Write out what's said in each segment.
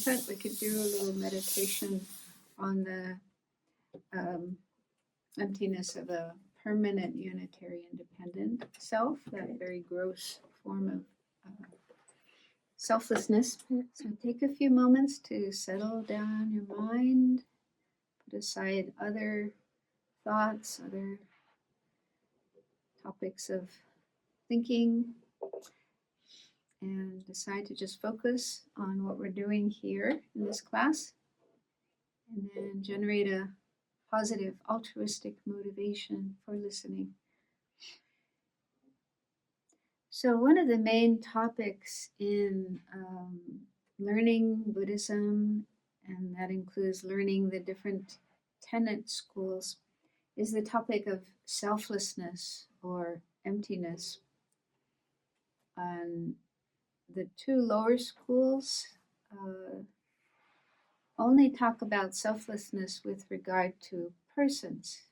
thought we could do a little meditation on the emptiness of a permanent unitary independent self, that very gross form of selflessness. So take a few moments to settle down your mind, put aside other thoughts, other topics of thinking, and decide to just focus on what we're doing here in this class, and then generate a positive altruistic motivation for listening. So one of the main topics in learning Buddhism, and that includes learning the different tenet schools, is the topic of selflessness or emptiness. And the two lower schools only talk about selflessness with regard to persons,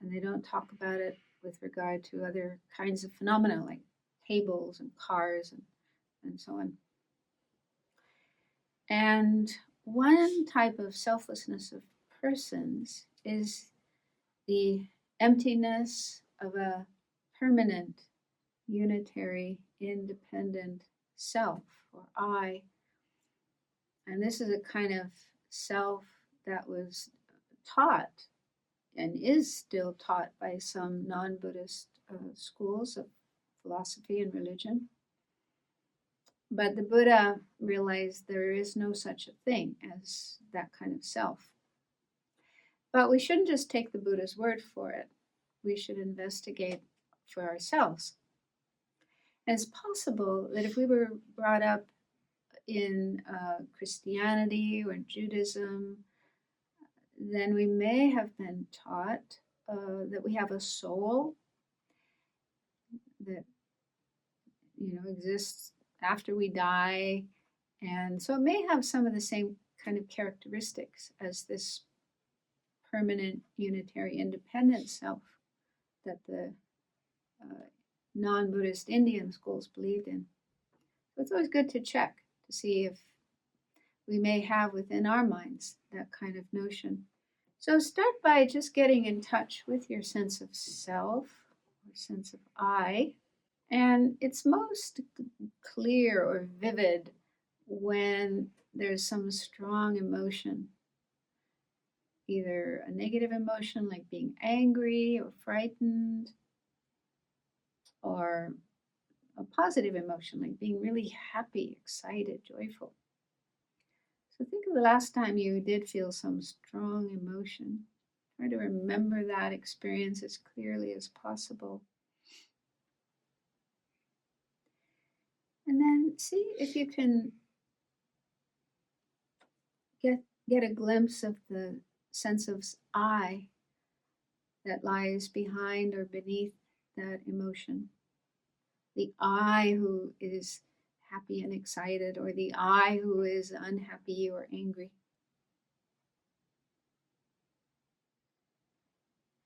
and they don't talk about it with regard to other kinds of phenomena like tables and cars and so on. And one type of selflessness of persons is the emptiness of a permanent, unitary, independent self, or I. And this is a kind of self that was taught and is still taught by some non-Buddhist schools of philosophy and religion. But the Buddha realized there is no such a thing as that kind of self. But we shouldn't just take the Buddha's word for it. We should investigate for ourselves. And it's possible that if we were brought up in Christianity or Judaism, then we may have been taught that we have a soul that exists after we die, and so it may have some of the same kind of characteristics as this permanent unitary independent self that the non-Buddhist Indian schools believed in. So it's always good to check to see if we may have within our minds that kind of notion. So start by just getting in touch with your sense of self, or sense of I. And it's most clear or vivid when there's some strong emotion, either a negative emotion like being angry or frightened, or a positive emotion like being really happy, excited, joyful. So think of the last time you did feel some strong emotion. Try to remember that experience as clearly as possible. And then see if you can get a glimpse of the sense of I that lies behind or beneath that emotion. The I who is happy and excited, or the I who is unhappy or angry.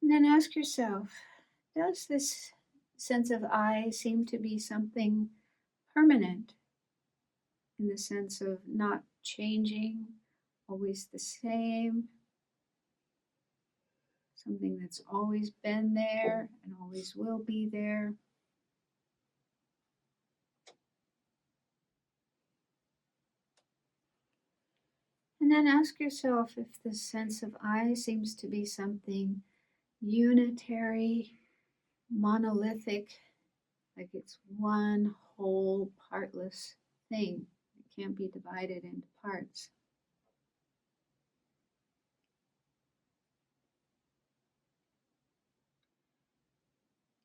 And then ask yourself, does this sense of I seem to be something permanent, in the sense of not changing, always the same, something that's always been there and always will be there? And then ask yourself if the sense of I seems to be something unitary, monolithic, like it's one whole partless thing. It can't be divided into parts.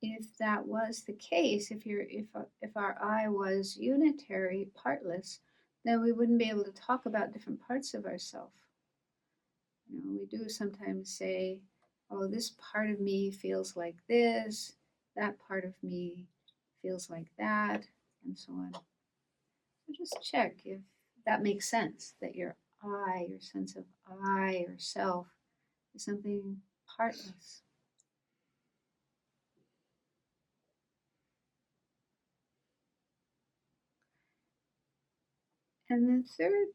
If that was the case, if our I was unitary, partless, then we wouldn't be able to talk about different parts of ourselves. We do sometimes say, oh, this part of me feels like this, that part of me feels like that, and so on. So just check if that makes sense, that your I, your sense of I or self, is something partless. And the third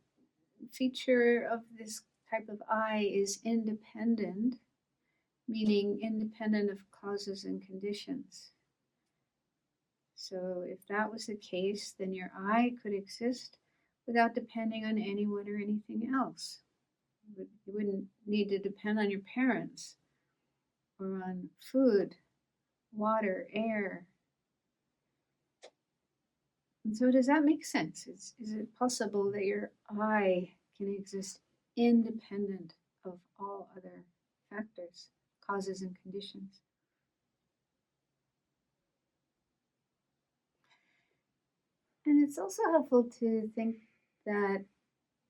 feature of this type of I is independent, meaning independent of causes and conditions. So if that was the case, then your I could exist without depending on anyone or anything else. You wouldn't need to depend on your parents or on food, water, air. And so does that make sense? Is it possible that your I can exist independent of all other factors, causes, and conditions? And it's also helpful to think that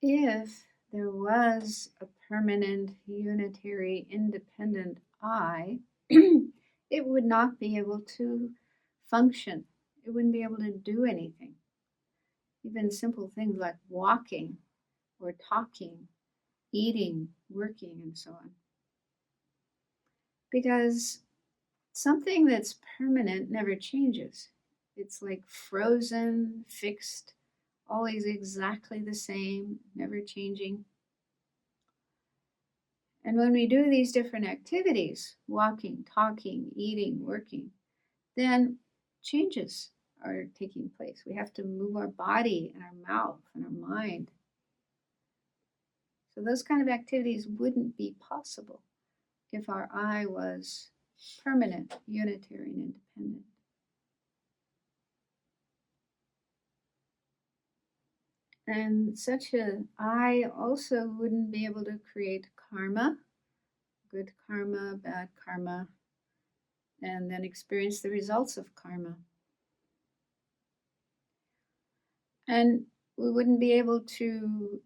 if there was a permanent, unitary, independent I, it would not be able to function. It wouldn't be able to do anything. Even simple things like walking or talking, eating, working, and so on. Because something that's permanent never changes. It's like frozen, fixed, always exactly the same, never changing. And when we do these different activities, walking, talking, eating, working, then changes are taking place. We have to move our body and our mouth and our mind. So those kind of activities wouldn't be possible if our I was permanent, unitary, and independent. And such an I also wouldn't be able to create karma, good karma, bad karma, and then experience the results of karma. And we wouldn't be able to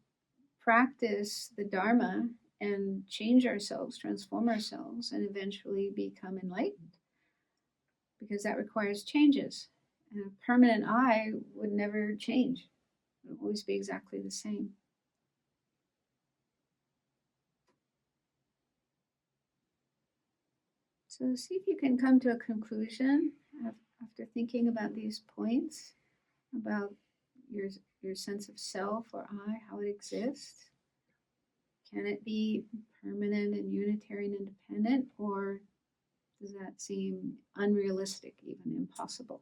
practice the Dharma and change ourselves, transform ourselves, and eventually become enlightened, because that requires changes. And a permanent I would never change. It would always be exactly the same. So see if you can come to a conclusion after thinking about these points, about your sense of self or I, how it exists. Can it be permanent and unitary and independent, or does that seem unrealistic, even impossible?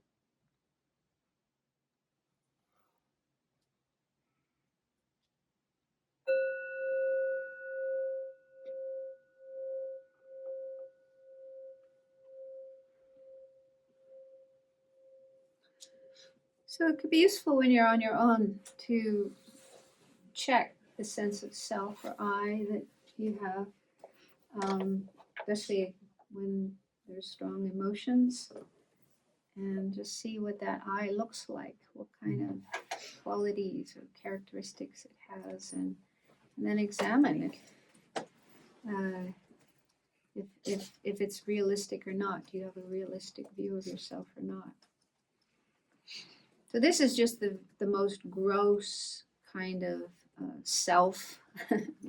So it could be useful when you're on your own to check the sense of self or I that you have, especially when there's strong emotions, and just see what that I looks like, what kind of qualities or characteristics it has, and then examine if it's realistic or not. Do you have a realistic view of yourself or not? So this is just the most gross kind of self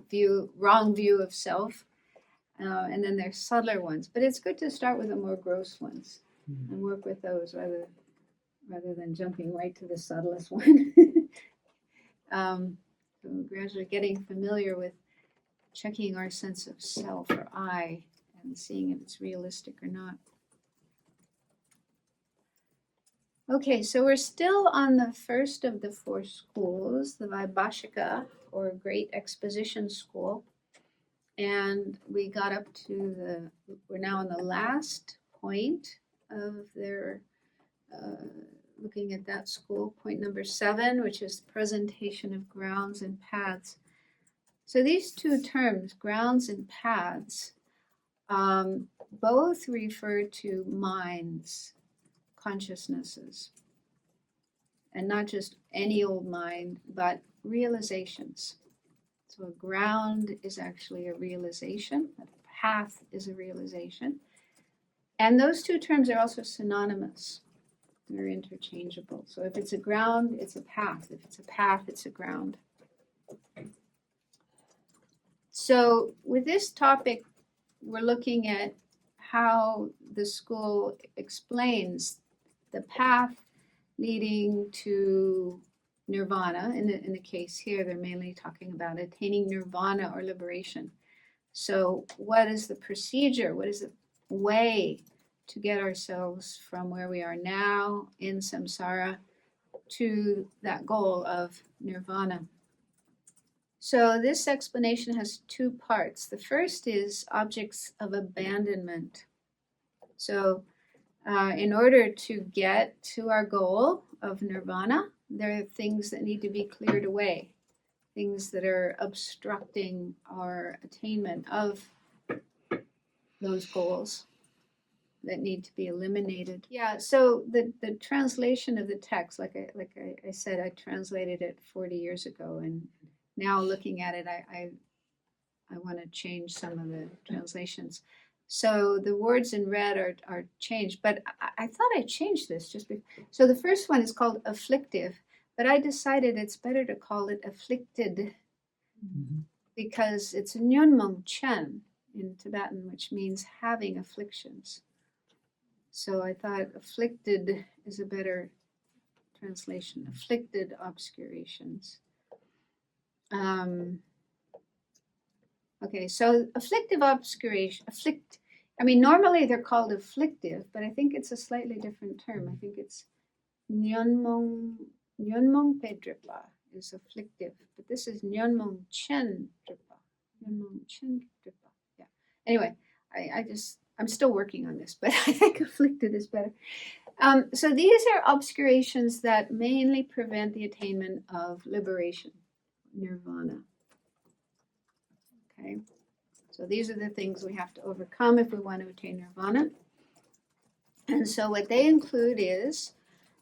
view, wrong view of self. And then there's subtler ones. But it's good to start with the more gross ones and work with those rather than jumping right to the subtlest one. So gradually getting familiar with checking our sense of self or I and seeing if it's realistic or not. Okay, so we're still on the first of the four schools, the Vaibashika, or Great Exposition School. And we got up to we're now on the last point of their, looking at that school, point number 7, which is presentation of grounds and paths. So these two terms, grounds and paths, both refer to minds, consciousnesses, and not just any old mind, but realizations. So a ground is actually a realization, a path is a realization. And those two terms are also synonymous. They're interchangeable. So if it's a ground, it's a path. If it's a path, it's a ground. So with this topic, we're looking at how the school explains the path leading to nirvana. In the case here, they're mainly talking about attaining nirvana or liberation. So what is the procedure? What is the way to get ourselves from where we are now in samsara to that goal of nirvana? So this explanation has two parts. The first is objects of abandonment. So in order to get to our goal of nirvana, there are things that need to be cleared away, things that are obstructing our attainment of those goals that need to be eliminated. Yeah, so the translation of the text, like I said, I translated it 40 years ago, and now looking at it, I want to change some of the translations. So the words in red are changed, but I thought I changed this just before. So the first one is called afflictive, but I decided it's better to call it afflicted because it's nyonmong chen in Tibetan, which means having afflictions. So I thought afflicted is a better translation, afflicted obscurations. Okay, so afflictive obscuration, normally they're called afflictive, but I think it's a slightly different term. I think it's nyonmong pedripa is afflictive, but this is nyonmong chen dripa. Nyonmong chen dripa. Yeah. Anyway, I'm still working on this, but I think afflicted is better. So these are obscurations that mainly prevent the attainment of liberation, nirvana. Okay, so these are the things we have to overcome if we want to attain nirvana. And so what they include is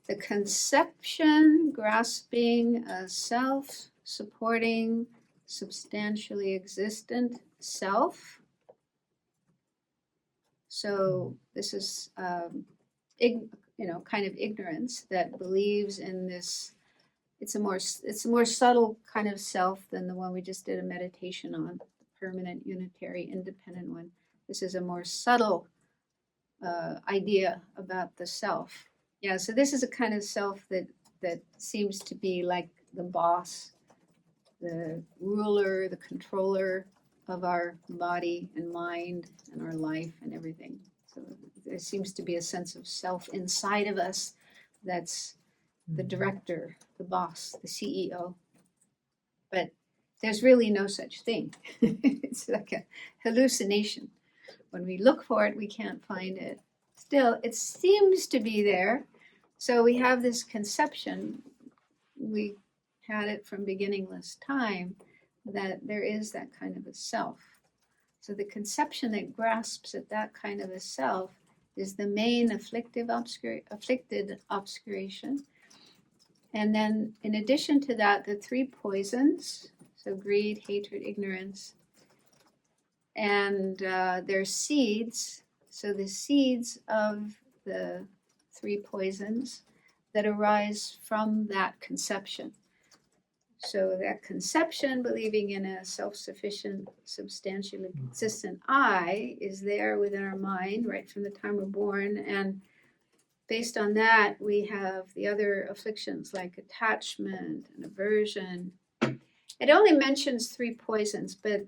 the conception, grasping a self-supporting, substantially existent self. So this is, kind of ignorance that believes in this. It's a more subtle kind of self than the one we just did a meditation on, the permanent, unitary, independent one. This is a more subtle idea about the self. Yeah, so this is a kind of self that seems to be like the boss, the ruler, the controller of our body and mind and our life and everything. So there seems to be a sense of self inside of us that's the director, the boss, the CEO. But there's really no such thing. It's like a hallucination. When we look for it, we can't find it. Still, it seems to be there. So we have this conception, we had it from beginningless time, that there is that kind of a self. So the conception that grasps at that kind of a self is the main afflicted obscuration. And then in addition to that, the three poisons, so greed, hatred, ignorance, and their seeds, so the seeds of the three poisons that arise from that conception. So that conception, believing in a self-sufficient, substantially consistent I, is there within our mind right from the time we're born. And based on that, we have the other afflictions like attachment and aversion. It only mentions three poisons, but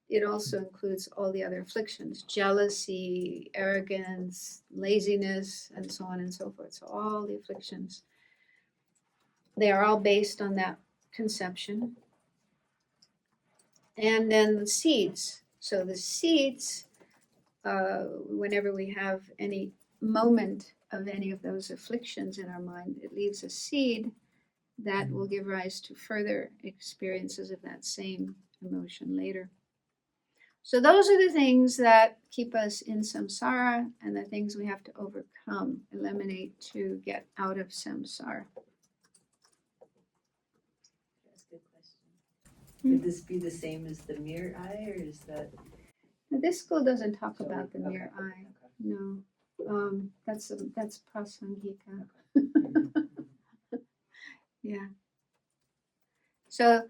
it also includes all the other afflictions: jealousy, arrogance, laziness, and so on and so forth. So all the afflictions, they are all based on that conception. And then the seeds. So the seeds, whenever we have any moment of any of those afflictions in our mind, it leaves a seed that will give rise to further experiences of that same emotion later. So those are the things that keep us in samsara and the things we have to overcome, eliminate to get out of samsara. That's a good question. Would this be the same as the mirror eye, or is that? Now, this school doesn't talk about the mirror eye. No, that's prasangika. Yeah. So,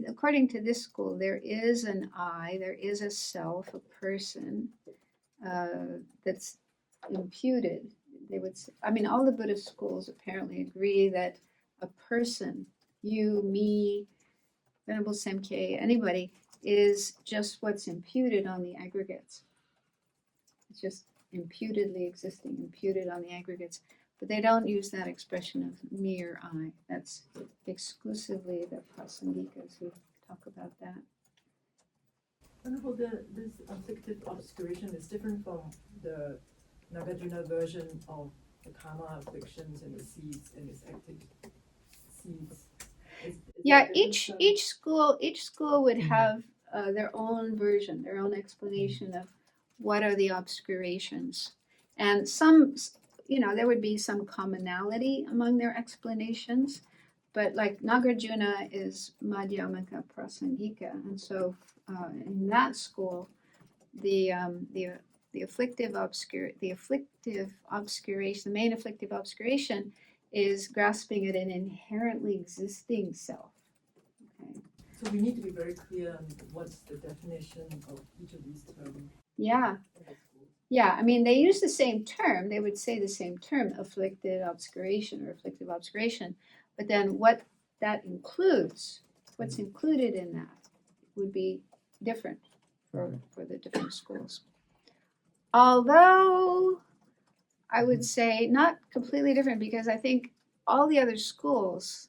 according to this school, there is an I, there is a self, a person that's imputed. They would say, all the Buddhist schools apparently agree that a person you, me, Venerable Sangye, anybody, is just what's imputed on the aggregates. It's just imputedly existing, imputed on the aggregates. But they don't use that expression of me or I. That's exclusively the prasangikas who talk about that. Wonderful. This afflictive obscuration is different from the Nagarjuna version of the karma afflictions and the seeds and its active seeds. Yeah, each school would have their own version, their own explanation of what are the obscurations, and some, there would be some commonality among their explanations, but like Nagarjuna is Madhyamaka Prasangika, and so in that school, the afflictive obscuration, the main afflictive obscuration is grasping at an inherently existing self. Okay. So we need to be very clear on what's the definition of each of these terms. Yeah. Yeah, I mean, they use the same term. They would say the same term, afflicted obscuration or afflictive obscuration. But then what that includes, what's included in that would be different for the different schools. Although I would say not completely different, because I think all the other schools,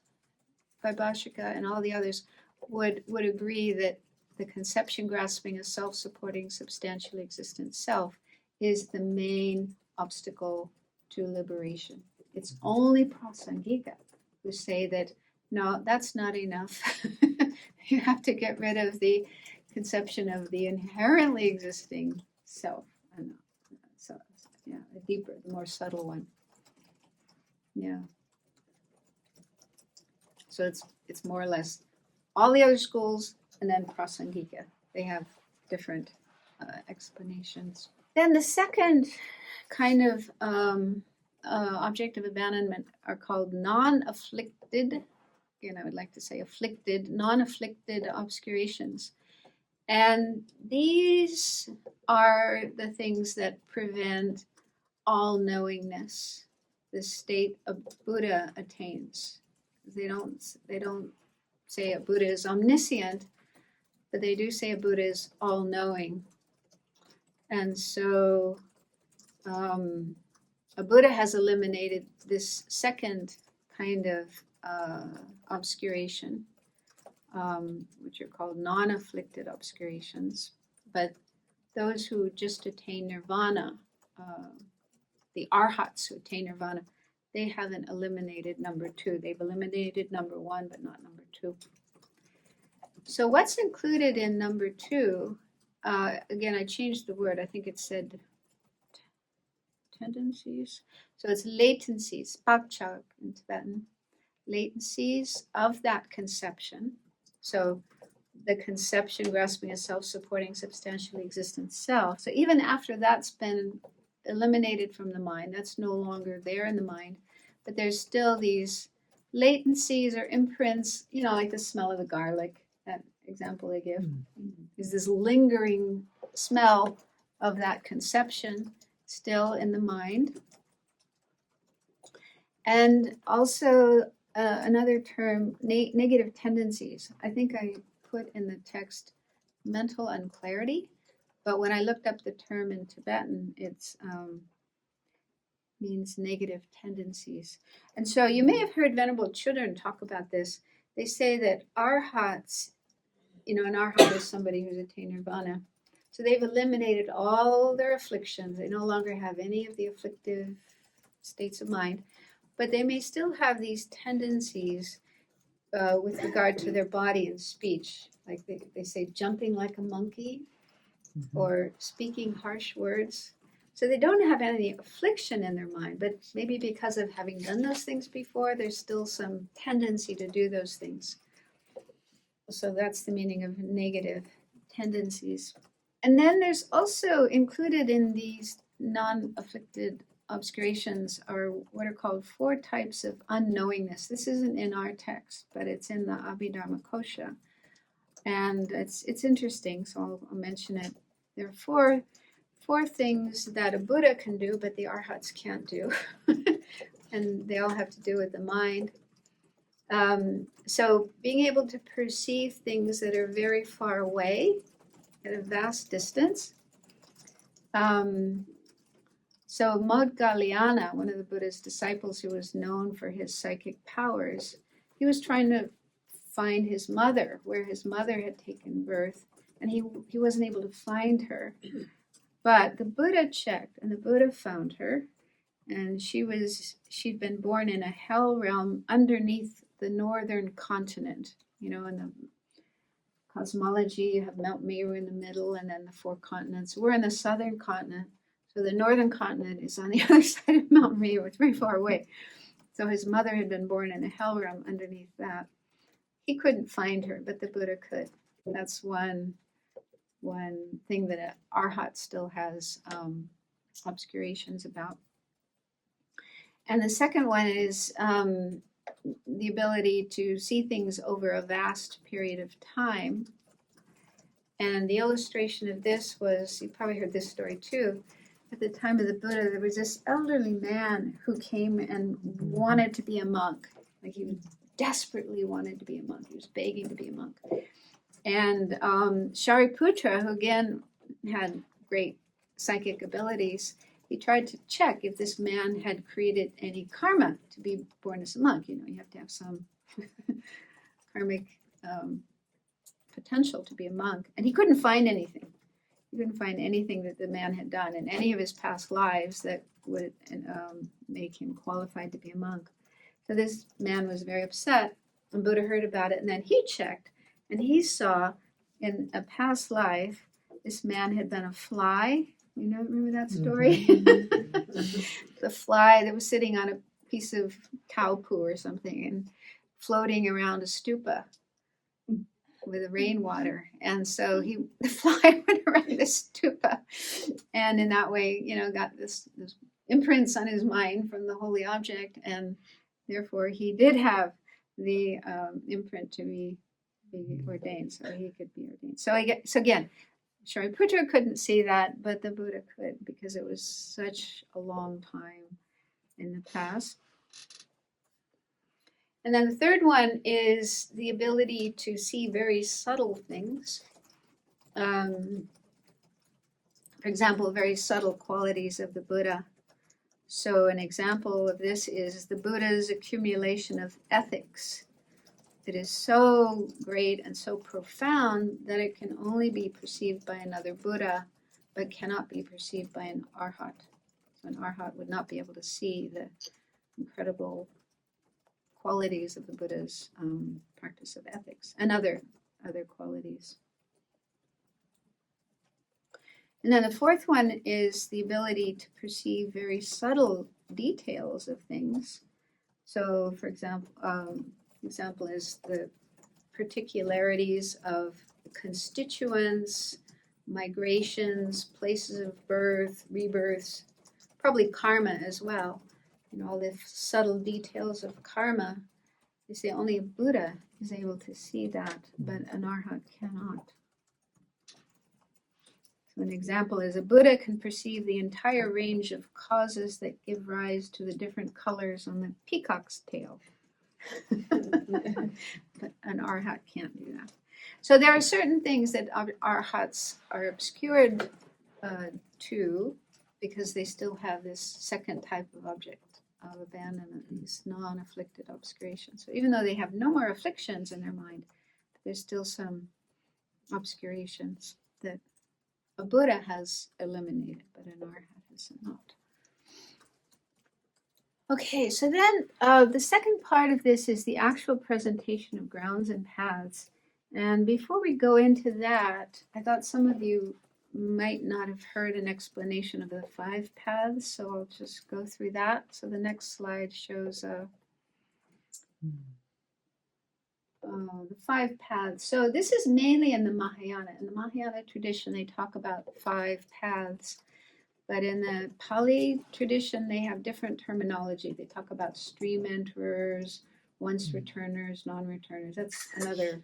Vaibashika and all the others, would agree that the conception grasping a self-supporting, substantially existent self is the main obstacle to liberation. It's only prasangika who say that, no, that's not enough. You have to get rid of the conception of the inherently existing self. And so, yeah, the deeper, the more subtle one. Yeah. So it's more or less all the other schools and then prasangika. They have different explanations. Then the second kind of object of abandonment are called non-afflicted. Again, I would like to say afflicted, non-afflicted obscurations. And these are the things that prevent all knowingness, the state a Buddha attains. They don't say a Buddha is omniscient, but they do say a Buddha is all-knowing. And so a Buddha has eliminated this second kind of obscuration, which are called non-afflicted obscurations. But those who just attain nirvana, the arhats who attain nirvana, they haven't eliminated number two. They've eliminated number one, but not number two. So what's included in number two, again, I changed the word. I think it said tendencies. So it's latencies, pakchak in Tibetan. Latencies of that conception. So the conception grasping a self-supporting, substantially existent self. So even after that's been eliminated from the mind, that's no longer there in the mind, but there's still these latencies or imprints, like the smell of the garlic, that example I give, is this lingering smell of that conception still in the mind. And also another term, negative tendencies. I think I put in the text mental unclarity, but when I looked up the term in Tibetan, it's means negative tendencies. And so you may have heard Venerable children talk about this. They say that arhats, an arhat is somebody who's attained nirvana. So they've eliminated all their afflictions. They no longer have any of the afflictive states of mind, but they may still have these tendencies with regard to their body and speech. Like they say, jumping like a monkey, or speaking harsh words. So they don't have any affliction in their mind, but maybe because of having done those things before, there's still some tendency to do those things. So that's the meaning of negative tendencies. And then there's also included in these non-afflicted obscurations are what are called 4 types of unknowingness. This isn't in our text, but it's in the Abhidharmakosha. And it's interesting, so I'll mention it. There are four things that a Buddha can do, but the arhats can't do. And they all have to do with the mind. So being able to perceive things that are very far away at a vast distance. So Maudgaliana, one of the Buddha's disciples who was known for his psychic powers, he was trying to find his mother, where his mother had taken birth, and he wasn't able to find her. But the Buddha checked, and the Buddha found her, and she'd been born in a hell realm underneath the northern continent. You know, in the cosmology, you have Mount Meru in the middle, and then the 4 continents. We're in the southern continent. So the northern continent is on the other side of Mount Meru. It's very far away. So his mother had been born in a hell realm underneath that. He couldn't find her, but the Buddha could. That's one thing that an arhat still has obscurations about. And the second one is the ability to see things over a vast period of time. And the illustration of this was, you probably heard this story too, at the time of the Buddha, there was this elderly man who came and wanted to be a monk. Like he desperately wanted to be a monk. He was begging to be a monk. And Shariputra, who again had great psychic abilities, he tried to check if this man had created any karma to be born as a monk. You know, you have to have some karmic potential to be a monk. And he couldn't find anything. He couldn't find anything that the man had done in any of his past lives that would make him qualified to be a monk. So this man was very upset, and Buddha heard about it, and then he checked, and he saw in a past life, this man had been a fly. You know, remember that story? The fly that was sitting on a piece of cow poo or something and floating around a stupa with the rainwater. And so the fly went around the stupa, and in that way, you know, got this imprints on his mind from the holy object, and therefore he did have the imprint to be ordained, so he could be ordained. So again, Shariputra couldn't see that, but the Buddha could, because it was such a long time in the past. And then the third one is the ability to see very subtle things. For example, very subtle qualities of the Buddha. So an example of this is the Buddha's accumulation of ethics. It is so great and so profound that it can only be perceived by another Buddha, but cannot be perceived by an arhat. So an arhat would not be able to see the incredible qualities of the Buddha's practice of ethics and other qualities. And then the fourth one is the ability to perceive very subtle details of things. So, for example, is the particularities of constituents, migrations, places of birth, rebirths, probably karma as well. You know, all the subtle details of karma. They say only a Buddha is able to see that, but an arhat cannot. So an example is a Buddha can perceive the entire range of causes that give rise to the different colors on the peacock's tail. But an arhat can't do that. So there are certain things that arhats are obscured to, because they still have this second type of object of abandonment, these non-afflicted obscurations. So even though they have no more afflictions in their mind, there's still some obscurations that a Buddha has eliminated, but an arhat has not. Okay, so then the second part of this is the actual presentation of grounds and paths. And before we go into that, I thought some of you might not have heard an explanation of the 5 paths, so I'll just go through that. So the next slide shows the 5 paths. So this is mainly in the Mahayana. In the Mahayana tradition, they talk about 5 paths. But in the Pali tradition, they have different terminology. They talk about stream enterers, once returners, non-returners. That's another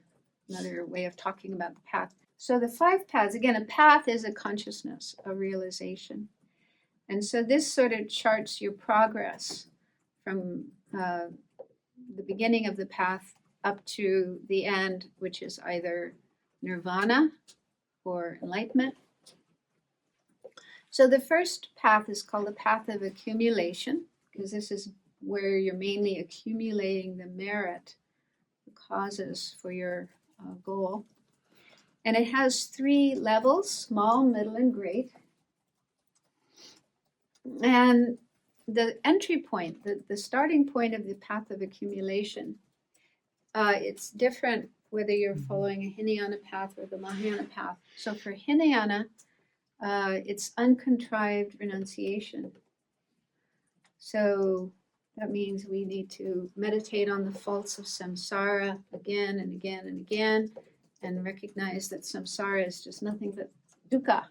way of talking about the path. So the 5 paths, again, a path is a consciousness, a realization. And so this sort of charts your progress from the beginning of the path up to the end, which is either nirvana or enlightenment. So the first path is called the path of accumulation, because this is where you're mainly accumulating the merit, the causes for your goal. And it has 3 levels: small, middle, and great. And the entry point, the starting point of the path of accumulation, it's different whether you're following a Hinayana path or the Mahayana path. So for Hinayana, it's uncontrived renunciation. So that means we need to meditate on the faults of samsara again and again and again, and recognize that samsara is just nothing but dukkha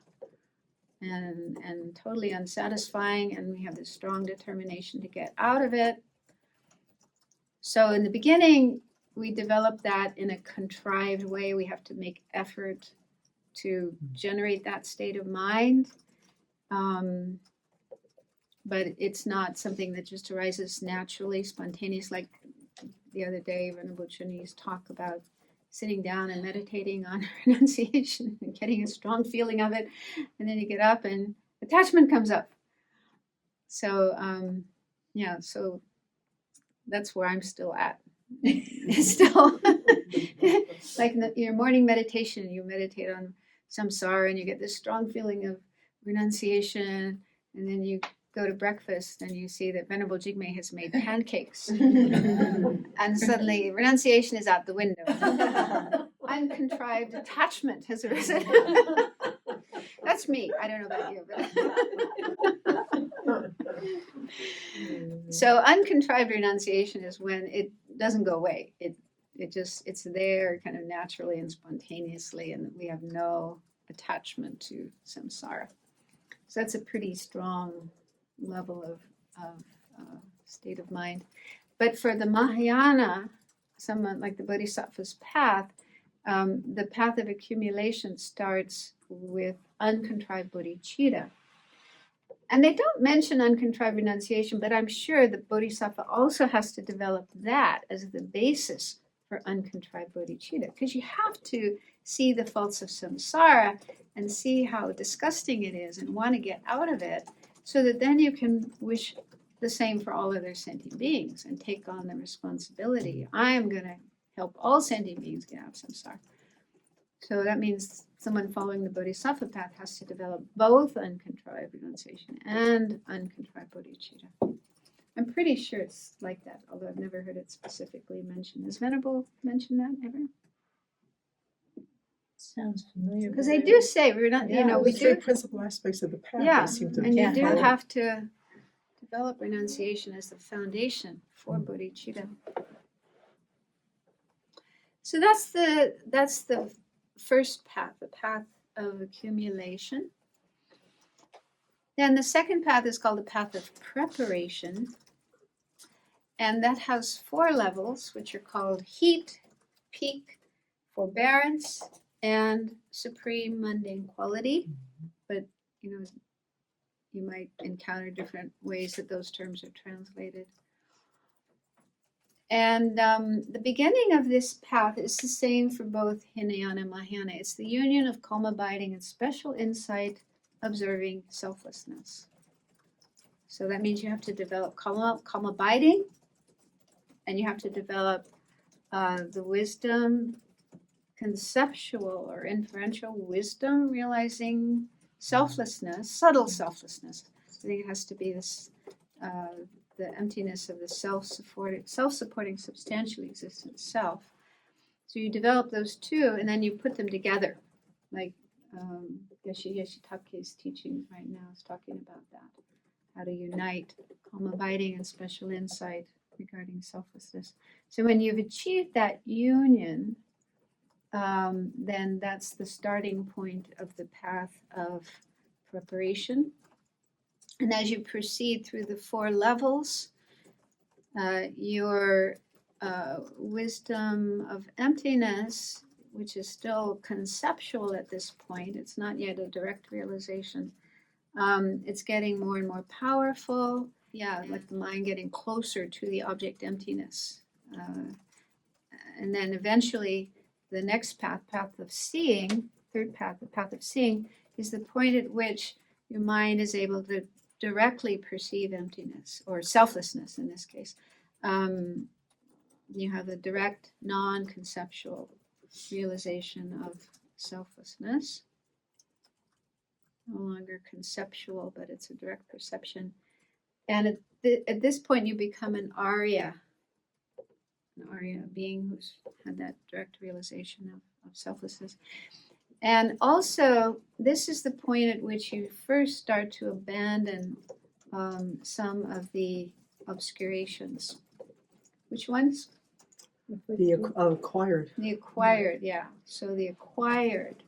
and totally unsatisfying, and we have this strong determination to get out of it. So in the beginning, we develop that in a contrived way. We have to make effort to generate that state of mind. But it's not something that just arises naturally, spontaneous. Like the other day, Venerable Chuni's talk about sitting down and meditating on renunciation and getting a strong feeling of it. And then you get up and attachment comes up. So, so that's where I'm still at. Still, like your morning meditation, you meditate on samsara and you get this strong feeling of renunciation, and then you go to breakfast and you see that Venerable Jigme has made pancakes, and suddenly renunciation is out the window. Uncontrived attachment has arisen. That's me. I don't know about you, but so uncontrived renunciation is when it doesn't go away. It's there kind of naturally and spontaneously, and we have no attachment to samsara. So that's a pretty strong level of state of mind. But for the Mahayana, someone like the Bodhisattva's path, the path of accumulation starts with uncontrived bodhicitta. And they don't mention uncontrived renunciation, but I'm sure the Bodhisattva also has to develop that as the basis for uncontrived bodhicitta, because you have to see the faults of samsara and see how disgusting it is and want to get out of it, so that then you can wish the same for all other sentient beings and take on the responsibility. I am going to help all sentient beings get out of samsara. So that means someone following the Bodhisattva path has to develop both uncontrived renunciation and uncontrived bodhicitta. I'm pretty sure it's like that, although I've never heard it specifically mentioned. Has Venerable mentioned that ever? Sounds familiar. Because they do say we're not, we the three do. principal aspects of the path. Yeah, They seem to and you do follow. have to develop renunciation as the foundation for bodhicitta. So that's the first path, the path of accumulation. Then the second path is called the path of preparation, and that has 4 levels, which are called heat, peak, forbearance, and supreme mundane quality. But you might encounter different ways that those terms are translated. And the beginning of this path is the same for both Hinayana and Mahayana. It's the union of calm abiding and special insight, observing selflessness. So that means you have to develop calm abiding, and you have to develop the wisdom, conceptual or inferential wisdom, realizing selflessness, subtle selflessness. I think it has to be this, the emptiness of the self-supporting, substantially existent self. So you develop those 2, and then you put them together. Like Geshe Take's teaching right now is talking about that. How to unite calm abiding and special insight regarding selflessness. So when you've achieved that union, then that's the starting point of the path of preparation. And as you proceed through the 4 levels, your wisdom of emptiness, which is still conceptual at this point, it's not yet a direct realization, it's getting more and more powerful. Yeah, like the mind getting closer to the object emptiness. And then eventually the next path, path of seeing, third path, the path of seeing, is the point at which your mind is able to directly perceive emptiness or selflessness in this case. You have the direct non-conceptual realization of selflessness. No longer conceptual, but it's a direct perception. And at this point, you become an Arya, a being who's had that direct realization of selflessness. And also, this is the point at which you first start to abandon some of the obscurations. Which ones? The acquired. The acquired, yeah. So the acquired,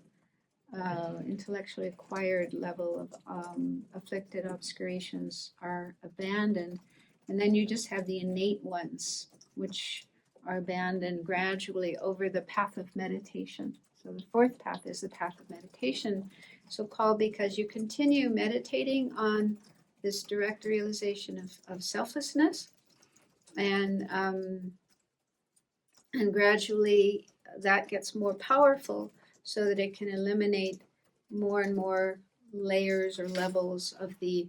intellectually acquired level of afflicted obscurations are abandoned. And then you just have the innate ones, which are abandoned gradually over the path of meditation. So the fourth path is the path of meditation, so called because you continue meditating on this direct realization of selflessness, and gradually that gets more powerful so that it can eliminate more and more layers or levels of the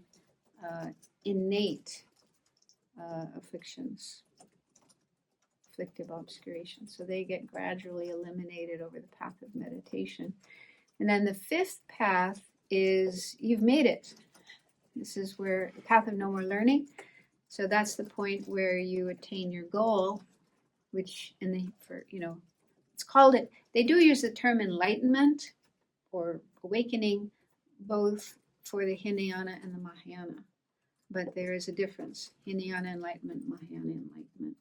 innate afflictions, afflictive obscurations. So they get gradually eliminated over the path of meditation. And then the fifth path is you've made it. This is where the path of no more learning. So that's the point where you attain your goal, which it's called it. They do use the term enlightenment or awakening, both for the Hinayana and the Mahayana. But there is a difference: Hinayana enlightenment, Mahayana enlightenment.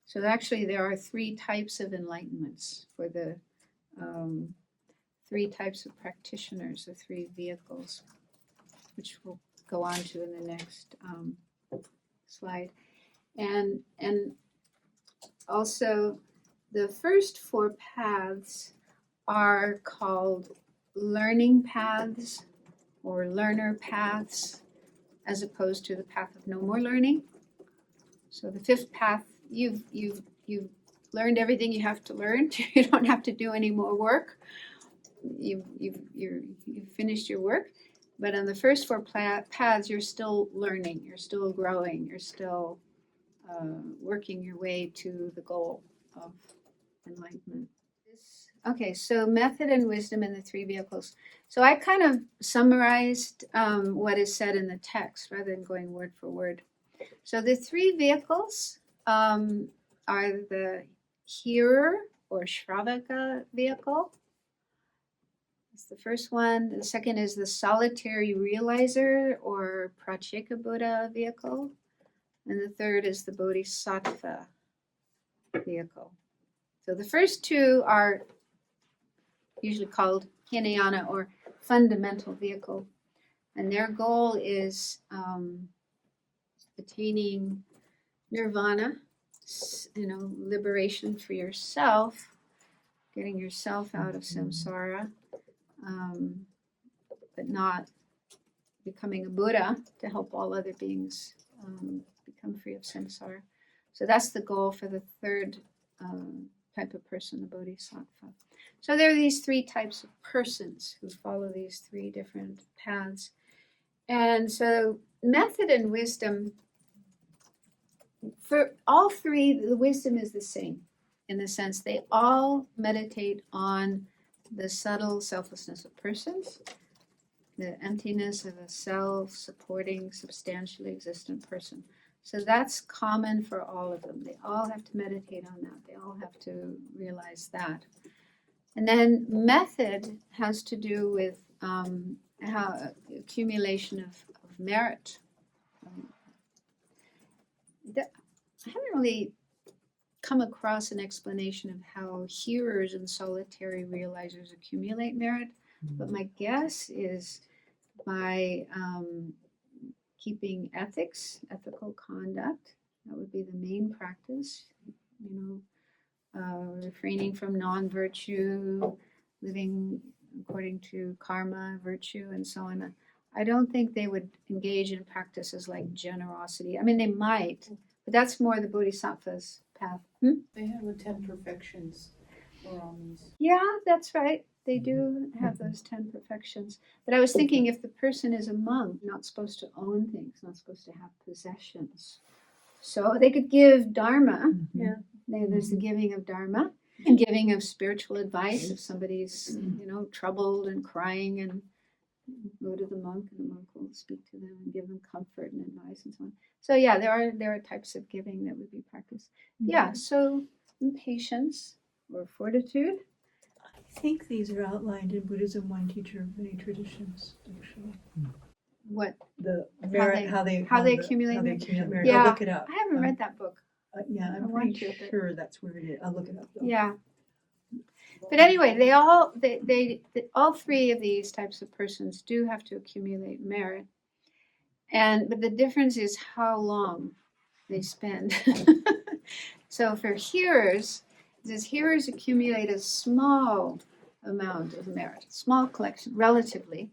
So actually, there are three types of enlightenments for the three types of practitioners, the three vehicles, which we'll go on to in the next slide. And also, the first four paths are called learning paths or learner paths, as opposed to the path of no more learning. So the fifth path, you've learned everything you have to learn. You don't have to do any more work. You've finished your work. But on the first four paths, you're still learning, you're still growing, you're still working your way to the goal of enlightenment. Okay, so method and wisdom in the three vehicles. So I kind of summarized what is said in the text rather than going word for word. So the three vehicles are the hearer or Shravaka vehicle. That's the first one. The second is the solitary realizer or Pratyeka Buddha vehicle. And the third is the Bodhisattva vehicle. So the first two are usually called Hinayana or fundamental vehicle. And their goal is attaining nirvana, liberation for yourself, getting yourself out of samsara, but not becoming a Buddha to help all other beings become free of samsara. So that's the goal for the third type of person, the Bodhisattva. So there are these three types of persons who follow these three different paths. And so method and wisdom, for all three, the wisdom is the same in the sense they all meditate on the subtle selflessness of persons, the emptiness of a self-supporting, substantially existent person. So that's common for all of them. They all have to meditate on that. They all have to realize that. And then method has to do with how accumulation of merit. I haven't really come across an explanation of how hearers and solitary realizers accumulate merit, but my guess is by keeping ethics, ethical conduct. That would be the main practice, refraining from non-virtue, living according to karma, virtue, and so on. I don't think they would engage in practices like generosity. I mean, they might, But that's more the Bodhisattva's path. They have the 10 perfections for all these. Yeah, that's right. They do have those 10 perfections. But I was thinking, if the person is a monk, not supposed to own things, not supposed to have possessions. So they could give dharma. Yeah. There's the giving of dharma and giving of spiritual advice. If somebody's, troubled and crying, and go to the monk, and the monk will speak to them and give them comfort and advice and so on. So yeah, there are types of giving that would be practiced. Yeah, so patience or fortitude. I think these are outlined in Buddhism, One Teacher, Many Traditions, actually. What? The Merit, how they the- accumulate how they merit. accumulate merit. Yeah, I'll look it up. I haven't read that book. Yeah, I I'm want pretty to, but- sure that's where it is. I'll look it up though. Yeah. But anyway, they all three of these types of persons do have to accumulate merit. But the difference is how long they spend. So for hearers, hearers accumulate a small amount of merit, small collection relatively,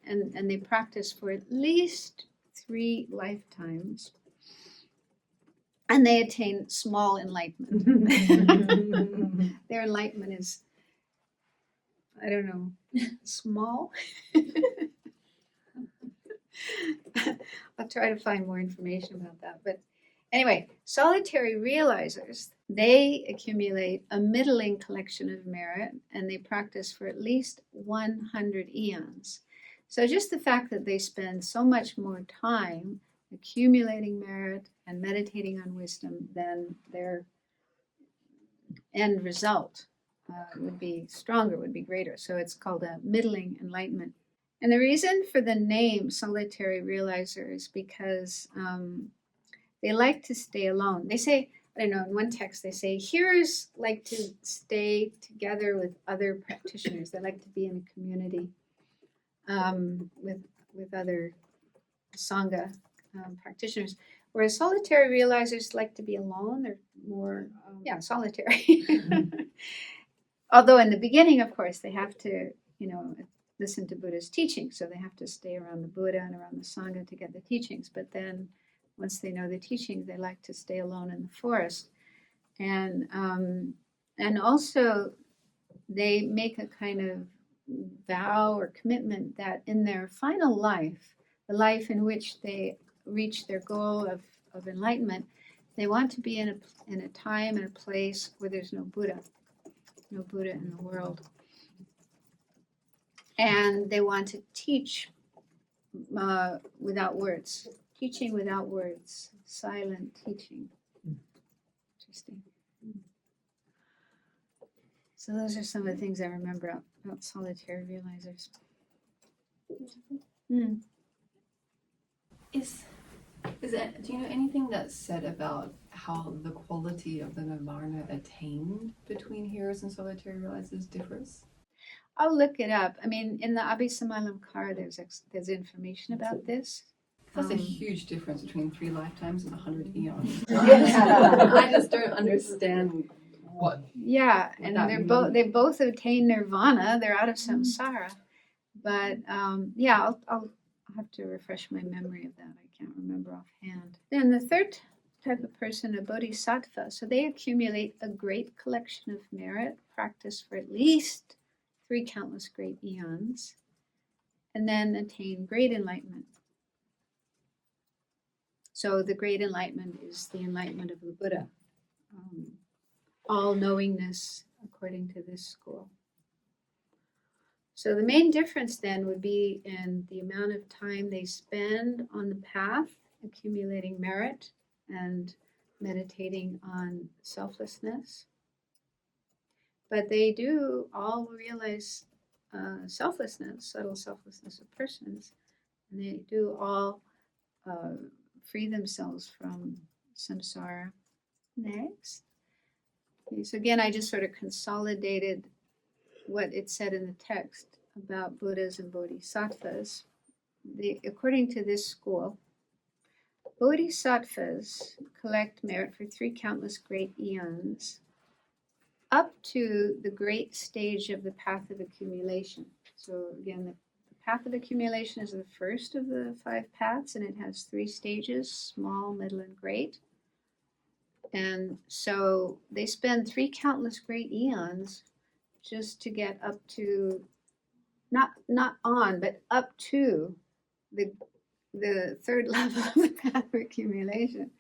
and they practice for at least 3 lifetimes. And they attain small enlightenment. Their enlightenment is, I don't know, small. I'll try to find more information about that. But anyway, solitary realizers, they accumulate a middling collection of merit, and they practice for at least 100 eons. So just the fact that they spend so much more time accumulating merit and meditating on wisdom, then their end result would be stronger, would be greater. So it's called a middling enlightenment. And the reason for the name solitary realizer is because they like to stay alone. They say, I don't know, in one text they say, hearers like to stay together with other practitioners. They like to be in a community with other Sangha practitioners. Whereas solitary realizers like to be alone. They're more, solitary. Although in the beginning, of course, they have to, listen to Buddha's teachings. So they have to stay around the Buddha and around the Sangha to get the teachings. But then once they know the teachings, they like to stay alone in the forest. And also they make a kind of vow or commitment that in their final life, the life in which they reach their goal of enlightenment, they want to be in a time and a place where there's no Buddha in the world. And they want to teach without words, teaching without words, silent teaching. Interesting. So those are some of the things I remember about solitary realizers. Is that, do you know anything that's said about how the quality of the nirvana attained between hearers and solitary realizers differs? I'll look it up. I mean, in the Abbey there's information about this. That's a huge difference between 3 lifetimes and 100 eons. Yeah. I just don't understand what. Yeah, What and that they both attain nirvana. They're out of samsara. But I'll have to refresh my memory of that. I can't remember offhand. Then the third type of person, a bodhisattva. So they accumulate a great collection of merit, practice for at least 3 countless great eons, and then attain great enlightenment. So the great enlightenment is the enlightenment of the Buddha, all knowingness according to this school. So the main difference then would be in the amount of time they spend on the path, accumulating merit and meditating on selflessness. But they do all realize selflessness, subtle selflessness of persons, and they do all free themselves from samsara. Next. Okay, so again, I just sort of consolidated what it said in the text about Buddhas and Bodhisattvas. According to this school, Bodhisattvas collect merit for 3 countless great eons up to the great stage of the path of accumulation. So again, the path of accumulation is the first of the 5 paths, and it has 3 stages, small, middle, and great. And so they spend 3 countless great eons just to get up to, not on, but up to the third level of the path of accumulation.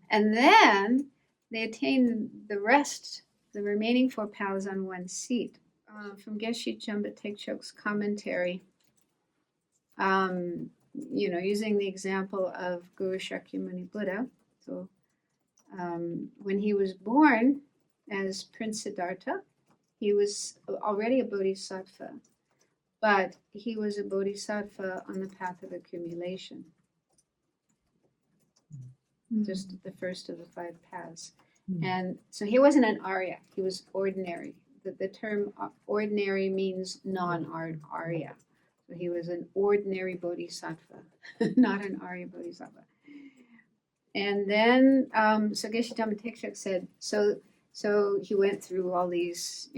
And then they attain the rest, the remaining 4 paths on one seat. From Geshe Jumba Tekchok's commentary, using the example of Guru Shakyamuni Buddha. So when he was born as Prince Siddhartha, he was already a bodhisattva, but he was a bodhisattva on the path of accumulation, just the first of the 5 paths. And so he wasn't an Arya, he was ordinary. The term ordinary means non-Arya. So he was an ordinary bodhisattva, not an Arya bodhisattva. And then, so Geshe Jumba Tekchok said, so he went through all these,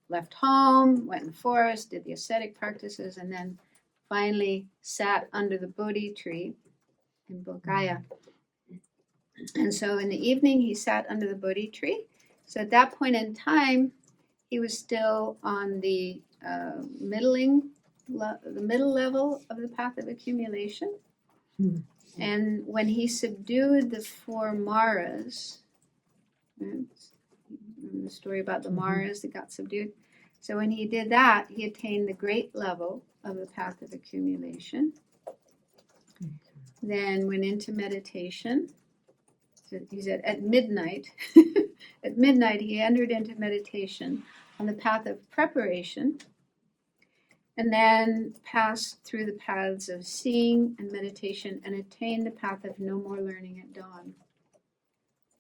left home, went in the forest, did the ascetic practices, and then finally sat under the Bodhi tree in Bodhgaya. And so in the evening, he sat under the Bodhi tree. So at that point in time, he was still on the middle level of the path of accumulation. And when he subdued the 4 Maras, right? The story about the Maras that got subdued. So when he did that, he attained the great level of the path of accumulation. Then went into meditation. So he said at midnight, he entered into meditation on the path of preparation, and then passed through the paths of seeing and meditation and attained the path of no more learning at dawn.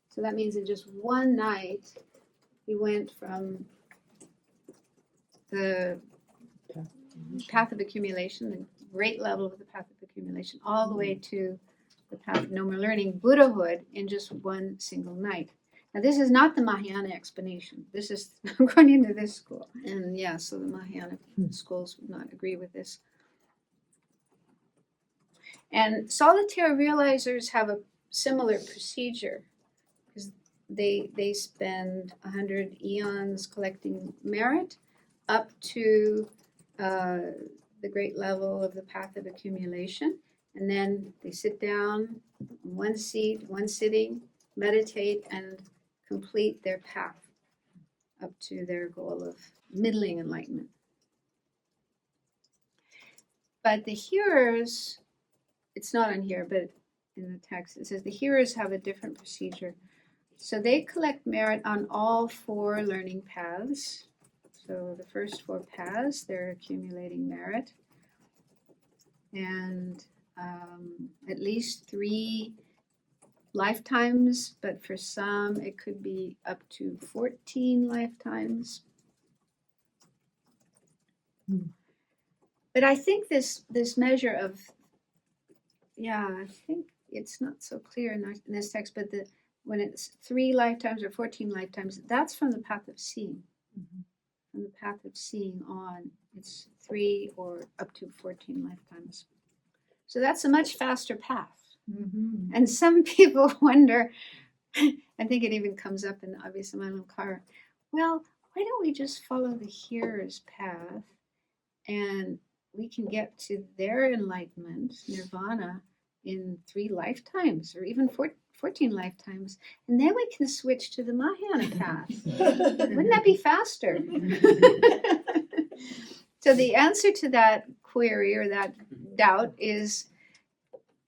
So that means in just one night, he went from the path of accumulation, the great level of the path of accumulation, all the way to the path of no more learning, Buddhahood, in just one single night. Now, this is not the Mahayana explanation. This is according to this school. And yeah, so the Mahayana schools would not agree with this. And solitary realizers have a similar procedure, because they spend 100 eons collecting merit up to the great level of the path of accumulation. And then they sit down in one seat, one sitting, meditate, and complete their path up to their goal of middling enlightenment. But the hearers, it's not on here, but in the text, it says the hearers have a different procedure. So they collect merit on all 4 learning paths. So the first 4 paths, they're accumulating merit. And at least 3 lifetimes, but for some it could be up to 14 lifetimes. But I think this measure of, I think it's not so clear in this text, but when it's 3 lifetimes or 14 lifetimes, that's from the path of seeing. From the path of seeing on, it's 3 or up to 14 lifetimes. So that's a much faster path. And some people wonder, I think it even comes up in obviously my little car, well, why don't we just follow the hearer's path and we can get to their enlightenment, nirvana, in 3 lifetimes or even 14 lifetimes, and then we can switch to the Mahayana path. Wouldn't that be faster? So the answer to that query or that doubt is,